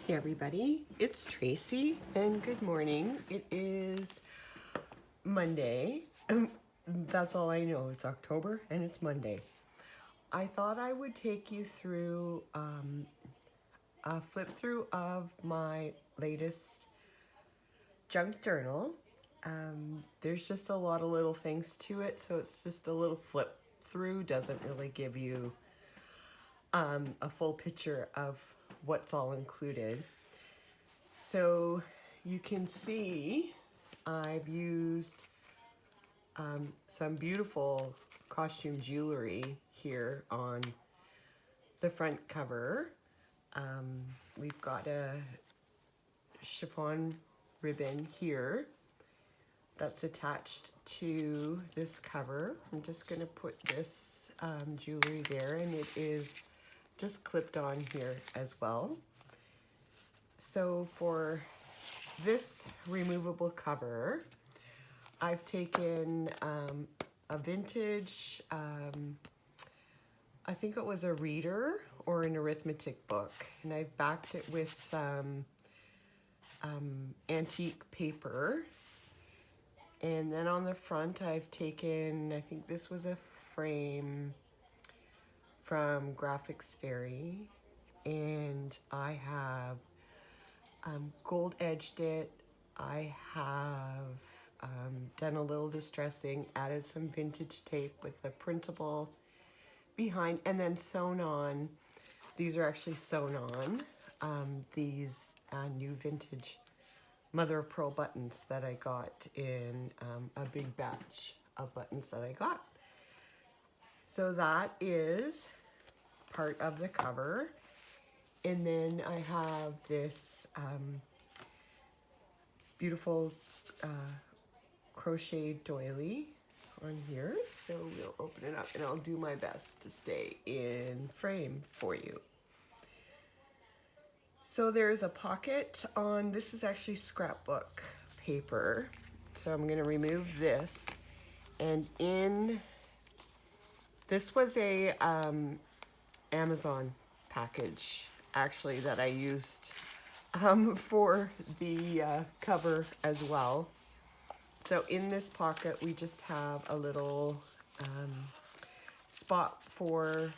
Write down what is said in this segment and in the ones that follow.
Hey everybody, it's Tracy and good morning. It is Monday. That's all I know. It's October and it's Monday. I thought I would take you through a flip through of my latest junk journal. There's just a lot of little things to it, so it's just a little flip through. Doesn't really give you a full picture of what's all included. So you can see I've used some beautiful costume jewelry here on the front cover. We've got a chiffon ribbon here that's attached to this cover. I'm just going to put this jewelry there, and it is just clipped on here as well. So for this removable cover, I've taken a vintage, I think it was a reader or an arithmetic book, and I've backed it with some antique paper. And then on the front I've taken, I think this was a frame from Graphics Fairy, and I have gold edged it. I have done a little distressing, added some vintage tape with a printable behind, and then sewn on. These are actually sewn on, these new vintage mother of pearl buttons that I got in a big batch of buttons that I got. So that is part of the cover. And then I have this beautiful crocheted doily on here. So we'll open it up and I'll do my best to stay in frame for you. So there's a pocket on, this is actually scrapbook paper. So I'm gonna remove this. And in, this was a Amazon package actually that I used for the cover as well. So in this pocket we just have a little spot for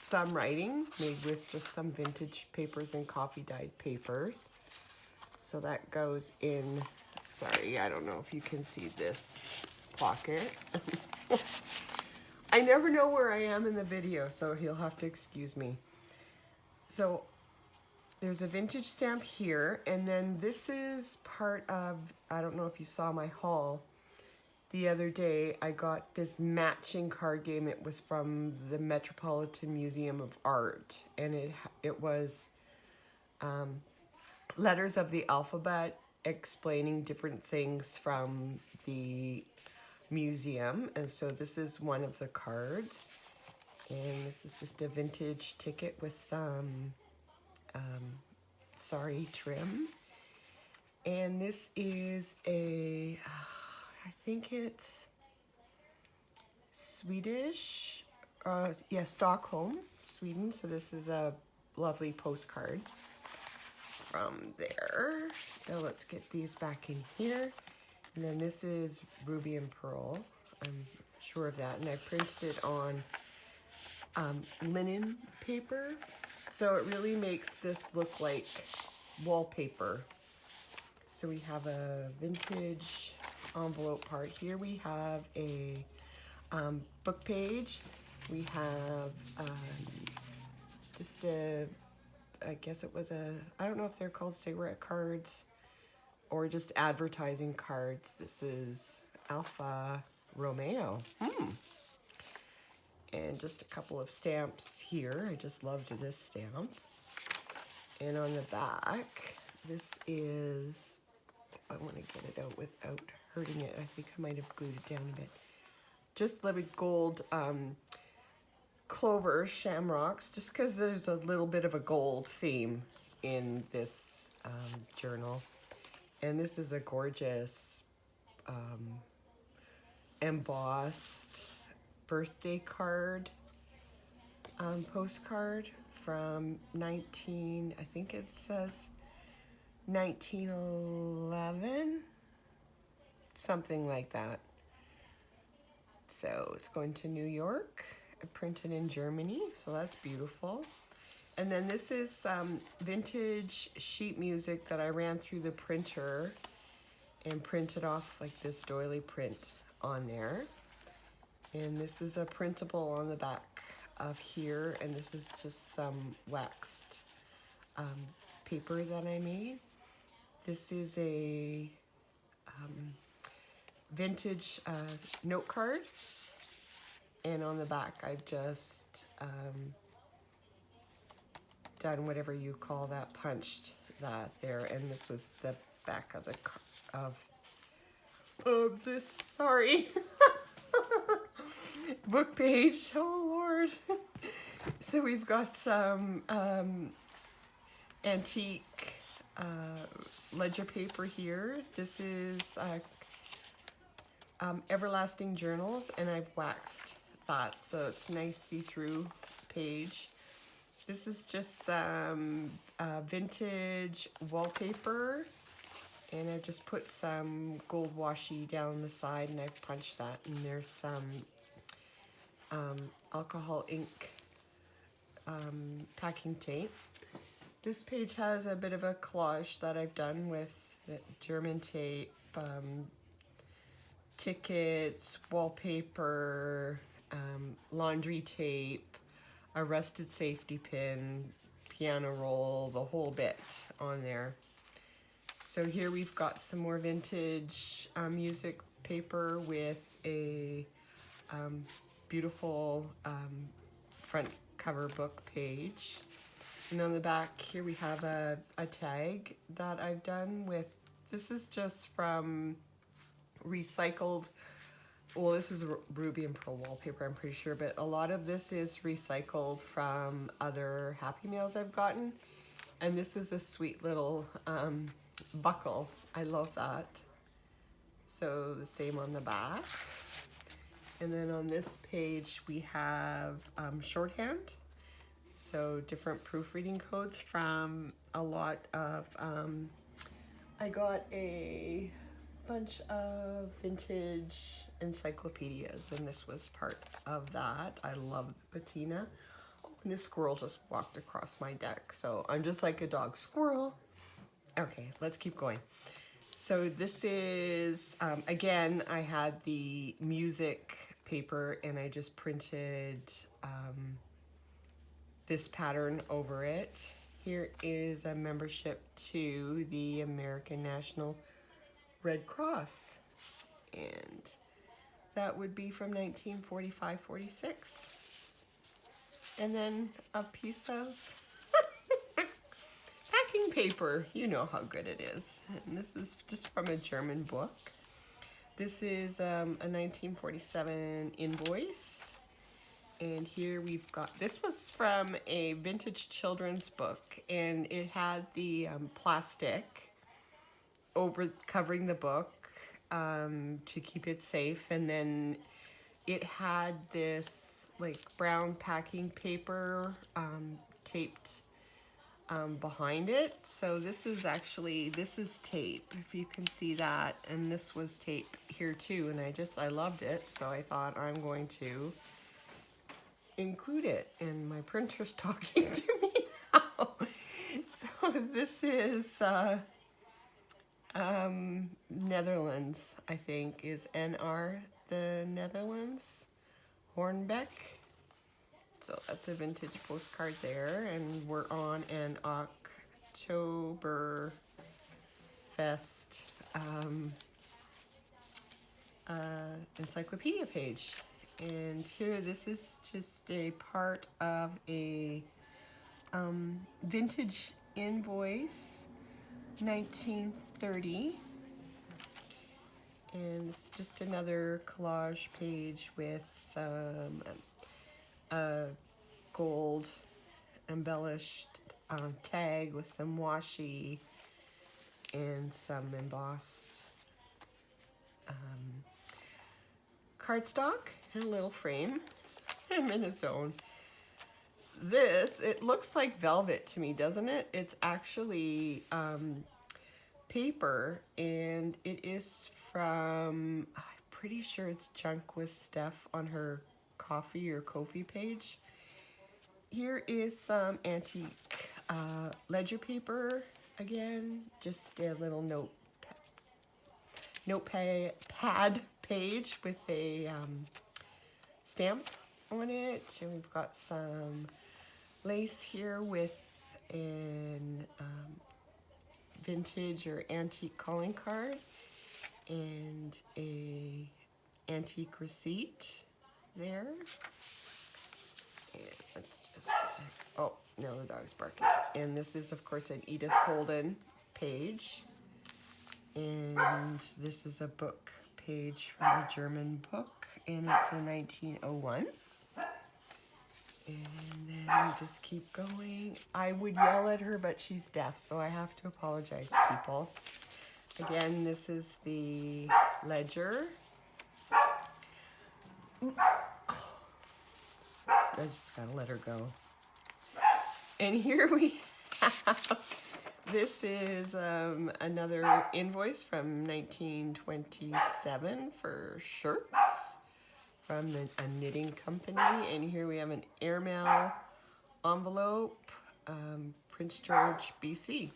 some writing made with just some vintage papers and coffee dyed papers. So that goes in, sorry, I don't know if you can see this pocket. I never know where I am in the video, so you'll have to excuse me. So there's a vintage stamp here, and then this is part of, I don't know if you saw my haul the other day. I got this matching card game. It was from the Metropolitan Museum of Art, and it was letters of the alphabet explaining different things from the museum. And so this is one of the cards, and this is just a vintage ticket with some sari trim. And this is a, I think it's Swedish, yeah, Stockholm, Sweden. So this is a lovely postcard from there. So let's get these back in here. And then this is Ruby and Pearl, I'm sure of that. And I printed it on linen paper. So it really makes this look like wallpaper. So we have a vintage envelope part. Here we have a book page. We have just a, I guess it was a, I don't know if they're called cigarette cards or just advertising cards. This is Alfa Romeo. And just a couple of stamps here. I just loved this stamp. And on the back, this is, I want to get it out without hurting it. I think I might have glued it down a bit. Just lovely gold clover shamrocks, just because there's a little bit of a gold theme in this journal. And this is a gorgeous embossed birthday card, postcard from I think it says 1911, something like that. So it's going to New York, printed in Germany, so that's beautiful. And then this is some vintage sheet music that I ran through the printer and printed off like this doily print on there. And this is a printable on the back of here, and this is just some waxed paper that I made. This is a vintage note card, and on the back I've just done whatever you call that, punched that there, and this was the back of the of this, sorry, book page. Oh Lord. So we've got some antique ledger paper here. This is Everlasting Journals, and I've waxed that, so it's nice see-through page. This is just some vintage wallpaper, and I just put some gold washi down the side, and I've punched that, and there's some alcohol ink packing tape. This page has a bit of a collage that I've done with German tape, tickets, wallpaper, laundry tape, a rusted safety pin, piano roll, the whole bit on there. So here we've got some more vintage music paper with a beautiful front cover book page. And on the back here we have a tag that I've done with, this is just from recycled, well, this is ruby and pearl wallpaper, I'm pretty sure, but a lot of this is recycled from other Happy Mails I've gotten. And this is a sweet little buckle. I love that. So the same on the back. And then on this page we have shorthand. So different proofreading codes from a lot of, I got a bunch of vintage encyclopedias, and this was part of that. I love the patina. Oh, and this squirrel just walked across my deck, so I'm just like a dog. Squirrel. Okay, let's keep going. So this is, again, I had the music paper, and I just printed this pattern over it. Here is a membership to the American National Red Cross, and that would be from 1945-46. And then a piece of packing paper. You know how good it is. And this is just from a German book. This is a 1947 invoice. And here we've got, this was from a vintage children's book, and it had the plastic over covering the book to keep it safe, and then it had this like brown packing paper taped behind it. So this is actually, this is tape, if you can see that, and this was tape here too, and I loved it, so I thought I'm going to include it, and my printer's talking to me now. So this is Netherlands, I think, is NR, the Netherlands, Hornbeck. So that's a vintage postcard there, and we're on an Oktoberfest encyclopedia page. And here, this is just a part of a vintage invoice, 1930. And it's just another collage page with some gold embellished tag with some washi and some embossed cardstock and a little frame. I'm in a zone. This, it looks like velvet to me, doesn't it? It's actually paper, and it is from, I'm pretty sure it's Junk with Steph on her coffee or Ko-fi page. Here is some antique ledger paper again, just a little notepad page with a stamp on it, and we've got some lace here with an vintage or antique calling card and a antique receipt there. And let's just, oh, no, the dog's barking. And this is, of course, an Edith Holden page. And this is a book page from a German book, and it's a 1901. And then we just keep going. I would yell at her, but she's deaf, so I have to apologize, people. Again, this is the ledger. I just gotta let her go. And here we have, this is another invoice from 1927 for shirts from a knitting company. And here we have an airmail envelope, Prince George, BC.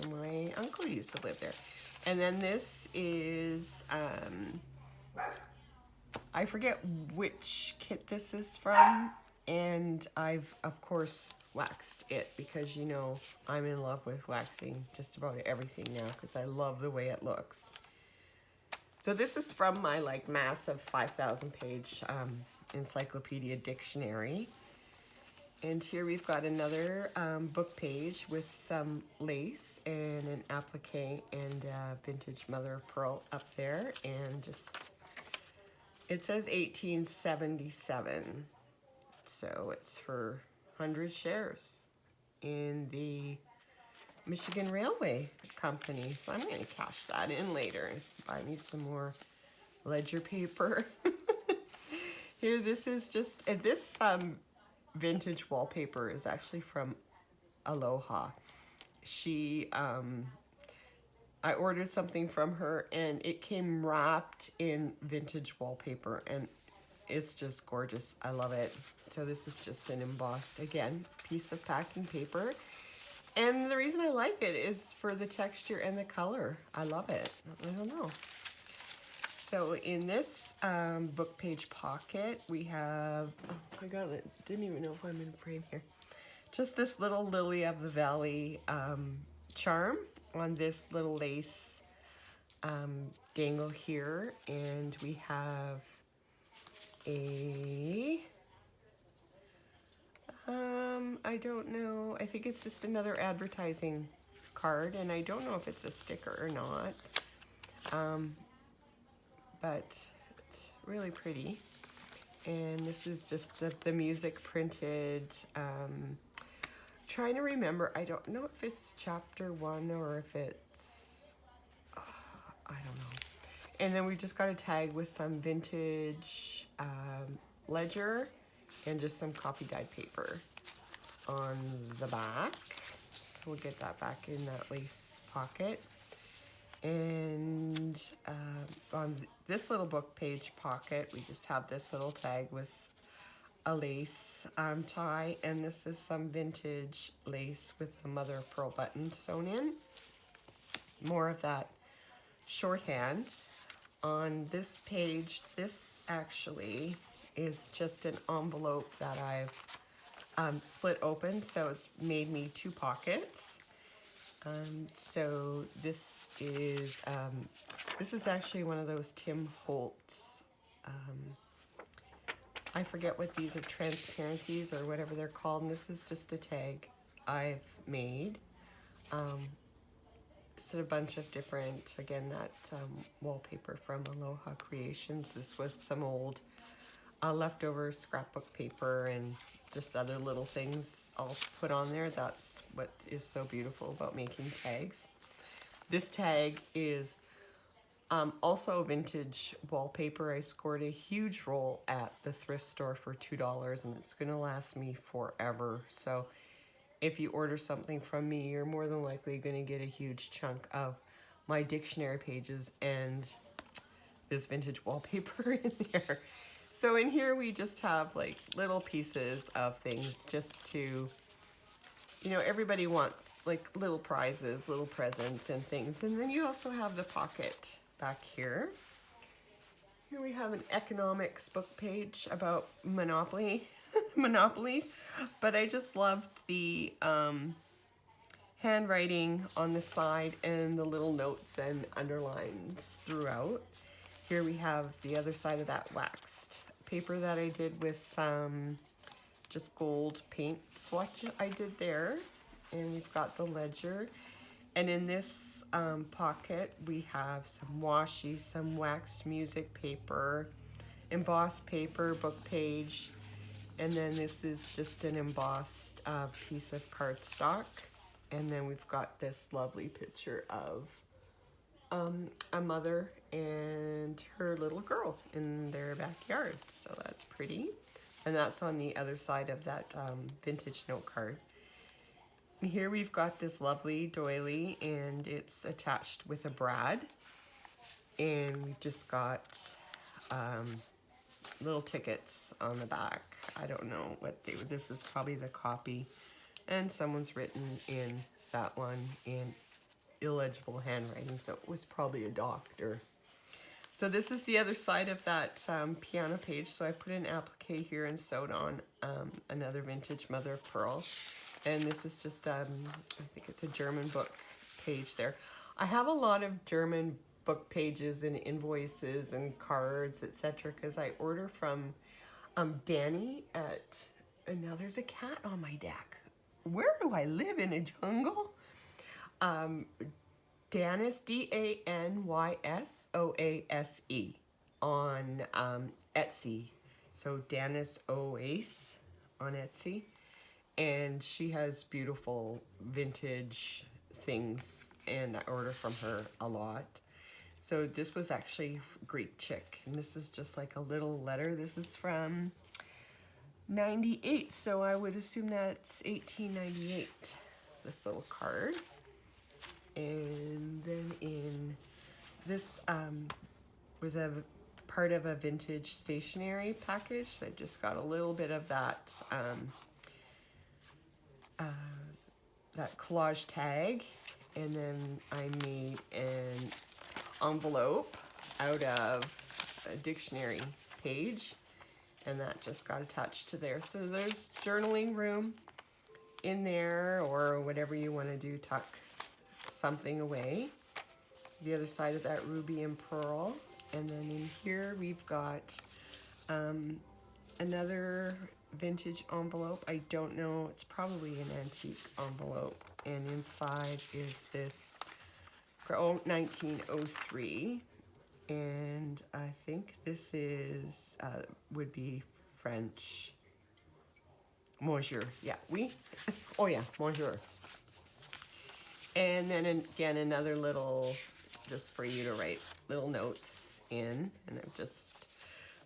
My uncle used to live there. And then this is, I forget which kit this is from, and I've, of course, waxed it because, you know, I'm in love with waxing just about everything now because I love the way it looks. So this is from my, like, massive 5,000 page encyclopedia dictionary. And here we've got another book page with some lace and an applique and vintage mother of pearl up there. And just, it says 1877. So it's for 100 shares in the Michigan Railway Company. So I'm going to cash that in later and buy me some more ledger paper. Here, this is just, this vintage wallpaper is actually from Aloha. She, I ordered something from her and it came wrapped in vintage wallpaper and it's just gorgeous. I love it. So this is just an embossed, again, piece of packing paper. And the reason I like it is for the texture and the color. I love it. I don't know. So in this book page pocket, we have, oh my God, I didn't even know if I'm in frame here. Just this little Lily of the Valley charm on this little lace dangle here. And we have a, I don't know, I think it's just another advertising card, and I don't know if it's a sticker or not. But it's really pretty. And this is just the music printed, trying to remember, I don't know if it's chapter 1 or if it's, I don't know. And then we just got a tag with some vintage ledger and just some copy dyed paper on the back. So we'll get that back in that lace pocket. And on this little book page pocket, we just have this little tag with a lace tie, and this is some vintage lace with a mother of pearl button sewn in. More of that shorthand. On this page, this actually is just an envelope that I've split open, so it's made me 2 pockets. So this is actually one of those Tim Holtz, I forget what these are, transparencies or whatever they're called, and this is just a tag I've made. Just a bunch of different, again, that wallpaper from Aloha Creations. This was some old leftover scrapbook paper and just other little things I'll put on there. That's what is so beautiful about making tags. This tag is also vintage wallpaper. I scored a huge roll at the thrift store for $2, and it's gonna last me forever. So if you order something from me, you're more than likely going to get a huge chunk of my dictionary pages and this vintage wallpaper in there. So in here we just have like little pieces of things just to, you know, everybody wants like little prizes, little presents and things. And then you also have the pocket back here. Here we have an economics book page about monopolies, but I just loved the handwriting on the side and the little notes and underlines throughout. Here we have the other side of that waxed paper that I did with some just gold paint swatch I did there. And we've got the ledger. And in this pocket, we have some washi, some waxed music paper, embossed paper, book page. And then this is just an embossed piece of cardstock. And then we've got this lovely picture of a mother and her little girl in their backyard. So that's pretty. And that's on the other side of that vintage note card. And here we've got this lovely doily, and it's attached with a brad. And we've just got little tickets on the back. I don't know what they were. This is probably the copy. And someone's written in that one in illegible handwriting, so it was probably a doctor. So this is the other side of that piano page. So I put an applique here and sewed on another vintage mother of pearl. And this is just, I think it's a German book page there. I have a lot of German book pages and invoices and cards, etc. because I order from Danny at, and now there's a cat on my deck. Where do I live, in a jungle? Danis, D-A-N-Y-S-O-A-S-E on Etsy. So Danis Oase on Etsy. And she has beautiful vintage things, and I order from her a lot. So this was actually Greek chick, and this is just like a little letter. This is from 98, so I would assume that's 1898, this little card. And then in this was a part of a vintage stationery package. So I just got a little bit of that that collage tag, and then I made an envelope out of a dictionary page, and that just got attached to there. So there's journaling room in there, or whatever you want to do, tuck something away. The other side of that, ruby and pearl. And then in here we've got another vintage envelope. I don't know, it's probably an antique envelope. And inside is this 1903. And I think this is, would be French. Bonjour, yeah, oui. Oh yeah, bonjour. And then again, another little, just for you to write little notes in. And I've just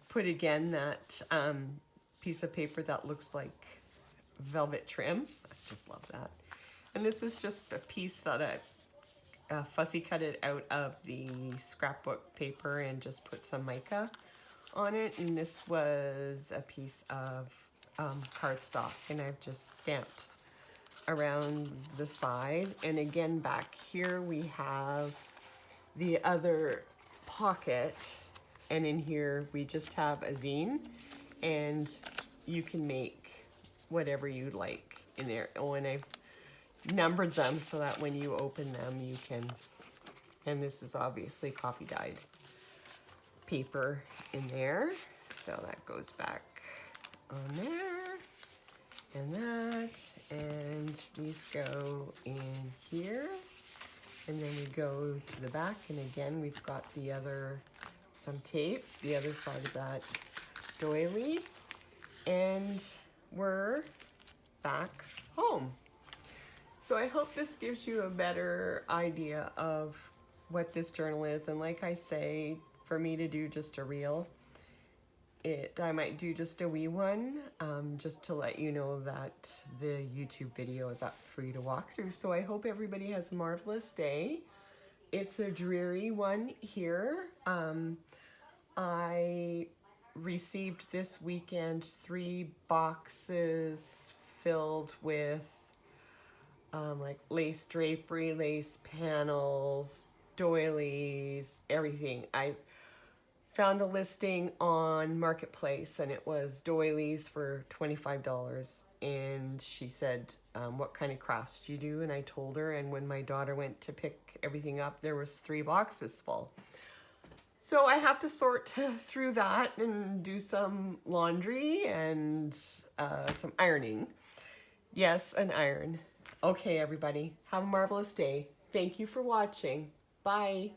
put again that piece of paper that looks like velvet trim. I just love that. And this is just a piece that I fussy cut it out of the scrapbook paper and just put some mica on it. And this was a piece of cardstock, and I've just stamped around the side. And again, back here we have the other pocket, and in here we just have a zine, and you can make whatever you like in there. Oh, and I've numbered them so that when you open them you can, and this is obviously copy dyed paper in there, so that goes back on there, and that, and these go in here, and then we go to the back, and again we've got the other, some tape, the other side of that doily, and we're back home. So I hope this gives you a better idea of what this journal is. And like I say, for me to do just a reel, I might do just a wee one, just to let you know that the YouTube video is up for you to walk through. So I hope everybody has a marvelous day. It's a dreary one here. I received this weekend 3 boxes filled with like lace drapery, lace panels, doilies, everything. I found a listing on Marketplace and it was doilies for $25, and she said, what kind of crafts do you do? And I told her, and when my daughter went to pick everything up, there was 3 boxes full. So I have to sort through that and do some laundry and some ironing. Yes, an iron. Okay, everybody, have a marvelous day. Thank you for watching. Bye.